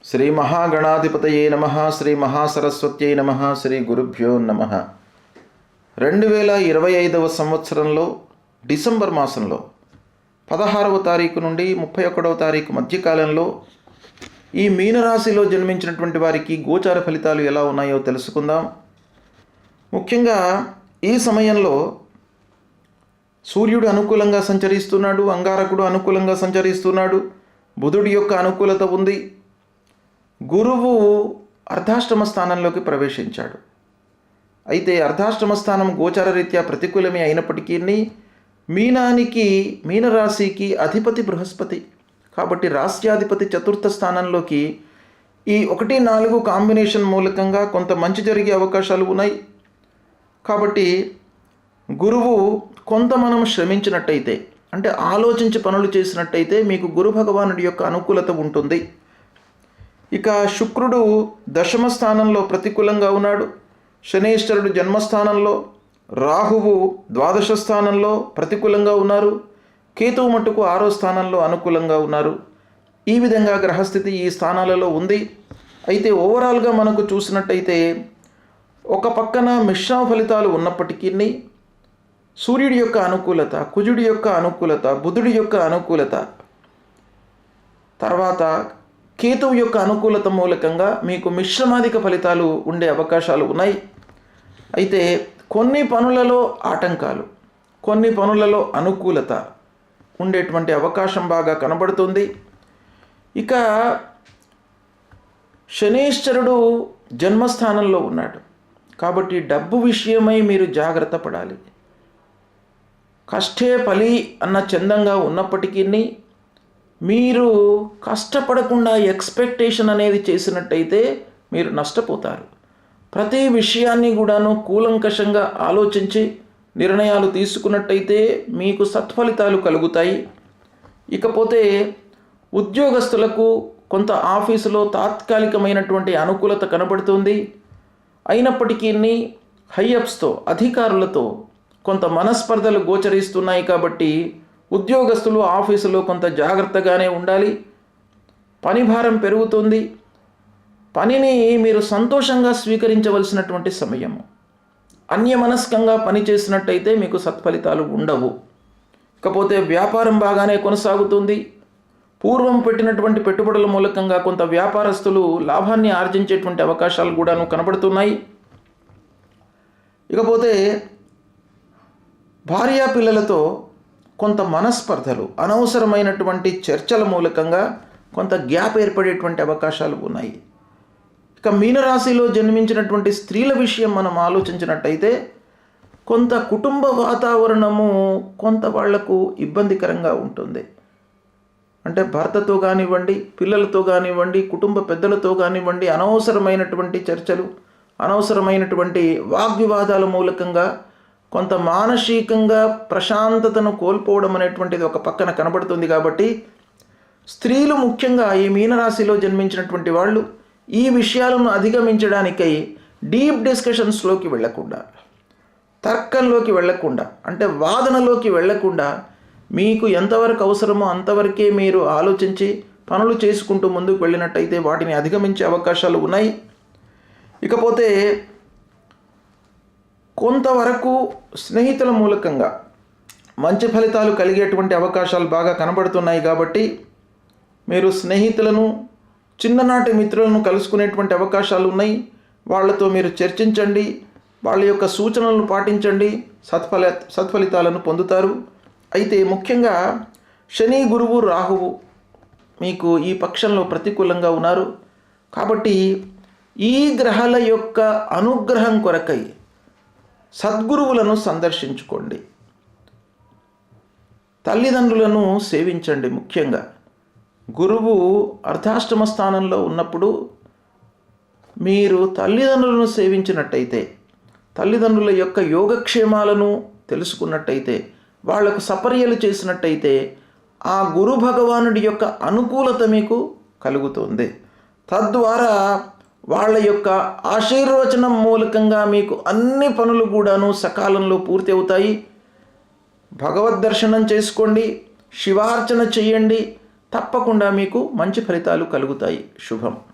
శ్రీ మహాగణాధిపతయే నమః. శ్రీ మహాసరస్వత్యై నమః. శ్రీ గురుభ్యో నమః. 2025వ సంవత్సరంలో డిసెంబర్ మాసంలో 16వ తారీఖు నుండి 31వ తారీఖు మధ్యకాలంలో ఈ మీనరాశిలో జన్మించినటువంటి వారికి గోచార ఫలితాలు ఎలా ఉన్నాయో తెలుసుకుందాం. ముఖ్యంగా ఈ సమయంలో సూర్యుడు అనుకూలంగా సంచరిస్తున్నాడు, అంగారకుడు అనుకూలంగా సంచరిస్తున్నాడు, బుధుడి యొక్క అనుకూలత ఉంది, గురువు అర్ధాష్టమ స్థానంలోకి ప్రవేశించాడు. అయితే అర్ధాష్టమ స్థానం గోచార రీత్యా ప్రతికూలమే అయినప్పటికీ మీనరాశికి అధిపతి బృహస్పతి కాబట్టి రాశ్యాధిపతి చతుర్థ స్థానంలోకి ఈ 1-4 కాంబినేషన్ మూలకంగా కొంత మంచి జరిగే అవకాశాలు ఉన్నాయి. కాబట్టి గురువు కొంత మనం శ్రమించినట్టయితే, అంటే ఆలోచించి పనులు చేసినట్టయితే మీకు గురు భగవానుడి యొక్క అనుకూలత ఉంటుంది. ఇక శుక్రుడు దశమ స్థానంలో ప్రతికూలంగా ఉన్నాడు, శనేశ్వరుడు జన్మస్థానంలో, రాహువు ద్వాదశ స్థానంలో ప్రతికూలంగా ఉన్నారు, కేతువు మట్టుకు 6వ స్థానంలో అనుకూలంగా ఉన్నారు. ఈ విధంగా గ్రహస్థితి ఈ స్థానాలలో ఉంది. అయితే ఓవరాల్గా మనకు చూసినట్టయితే ఒక పక్కన మిశ్రమ ఫలితాలు ఉన్నప్పటికీ సూర్యుడి యొక్క అనుకూలత, కుజుడి యొక్క అనుకూలత, బుధుడి యొక్క అనుకూలత, తర్వాత కేతువు యొక్క అనుకూలత మూలకంగా మీకు మిశ్రమాధిక ఫలితాలు ఉండే అవకాశాలు ఉన్నాయి. అయితే కొన్ని పనులలో ఆటంకాలు, కొన్ని పనులలో అనుకూలత ఉండేటువంటి అవకాశం బాగా కనబడుతుంది. ఇక శనేశ్వరుడు జన్మస్థానంలో ఉన్నాడు కాబట్టి డబ్బు విషయమై మీరు జాగ్రత్త పడాలి. కష్టే ఫలి అన్న చందంగా ఉన్నప్పటికీ మీరు కష్టపడకుండా ఎక్స్పెక్టేషన్ అనేది చేసినట్టయితే మీరు నష్టపోతారు. ప్రతి విషయాన్ని కూడాను కూలంకషంగా ఆలోచించి నిర్ణయాలు తీసుకున్నట్టయితే మీకు సత్ఫలితాలు కలుగుతాయి. ఇకపోతే ఉద్యోగస్తులకు కొంత ఆఫీసులో తాత్కాలికమైనటువంటి అనుకూలత కనబడుతుంది. అయినప్పటికీ హైఅప్స్తో, అధికారులతో కొంత మనస్పర్ధలు గోచరిస్తున్నాయి కాబట్టి ఉద్యోగస్తులు ఆఫీసులో కొంత జాగ్రత్తగానే ఉండాలి. పని భారం పెరుగుతుంది. పనిని మీరు సంతోషంగా స్వీకరించవలసినటువంటి సమయం. అన్యమనస్కంగా పని చేసినట్టయితే మీకు సత్ఫలితాలు ఉండవు. ఇకపోతే వ్యాపారం బాగానే కొనసాగుతుంది. పూర్వం పెట్టినటువంటి పెట్టుబడుల మూలకంగా కొంత వ్యాపారస్తులు లాభాన్ని ఆర్జించేటువంటి అవకాశాలు కూడాను కనబడుతున్నాయి. ఇకపోతే భార్యా పిల్లలతో కొంత మనస్పర్ధలు, అనవసరమైనటువంటి చర్చల మూలకంగా కొంత గ్యాప్ ఏర్పడేటువంటి అవకాశాలు ఉన్నాయి. ఇక మీనరాశిలో జన్మించినటువంటి స్త్రీల విషయం మనం ఆలోచించినట్టయితే కొంత కుటుంబ వాతావరణము కొంత వాళ్లకు ఇబ్బందికరంగా ఉంటుంది. అంటే భర్తతో కానివ్వండి, పిల్లలతో కానివ్వండి, కుటుంబ పెద్దలతో కానివ్వండి అనవసరమైనటువంటి చర్చలు, అనవసరమైనటువంటి వాగ్వివాదాల మూలకంగా కొంత మానసికంగా ప్రశాంతతను కోల్పోవడం అనేటువంటిది ఒక పక్కన కనబడుతుంది. కాబట్టి స్త్రీలు ముఖ్యంగా ఈ మీనరాశిలో జన్మించినటువంటి వాళ్ళు ఈ విషయాలను అధిగమించడానికై డీప్ డిస్కషన్స్లోకి వెళ్లకుండా, తర్కంలోకి వెళ్లకుండా, అంటే వాదనలోకి వెళ్లకుండా మీకు ఎంతవరకు అవసరమో అంతవరకే మీరు ఆలోచించి పనులు చేసుకుంటూ ముందుకు వెళ్ళినట్టయితే వాటిని అధిగమించే అవకాశాలు ఉన్నాయి. ఇకపోతే కొంతవరకు స్నేహితుల మూలకంగా మంచి ఫలితాలు కలిగేటువంటి అవకాశాలు బాగా కనబడుతున్నాయి. కాబట్టి మీరు స్నేహితులను, చిన్ననాటి మిత్రులను కలుసుకునేటువంటి అవకాశాలు ఉన్నాయి. వాళ్ళతో మీరు చర్చించండి, వాళ్ళ యొక్క సూచనలను పాటించండి, సత్ఫలితాలను పొందుతారు. అయితే ముఖ్యంగా శని, గురువు, రాహువు మీకు ఈ పక్షంలో ప్రతికూలంగా ఉన్నారు. కాబట్టి ఈ గ్రహాల యొక్క అనుగ్రహం కొరకై సద్గురువులను సందర్శించుకోండి, తల్లిదండ్రులను సేవించండి. ముఖ్యంగా గురువు అర్ధాష్టమ స్థానంలో ఉన్నప్పుడు మీరు తల్లిదండ్రులను సేవించినట్టయితే, తల్లిదండ్రుల యొక్క యోగక్షేమాలను తెలుసుకున్నట్టయితే, వాళ్లకు సపర్యలు చేసినట్టయితే ఆ గురు భగవానుడి యొక్క అనుకూలత మీకు కలుగుతుంది. తద్వారా వాళ్ళ యొక్క ఆశీర్వచనం మూలకంగా మీకు అన్ని పనులు కూడాను సకాలంలో పూర్తి అవుతాయి. భగవద్ దర్శనం చేసుకోండి, శివార్చన చేయండి, తప్పకుండా మీకు మంచి ఫలితాలు కలుగుతాయి. శుభం.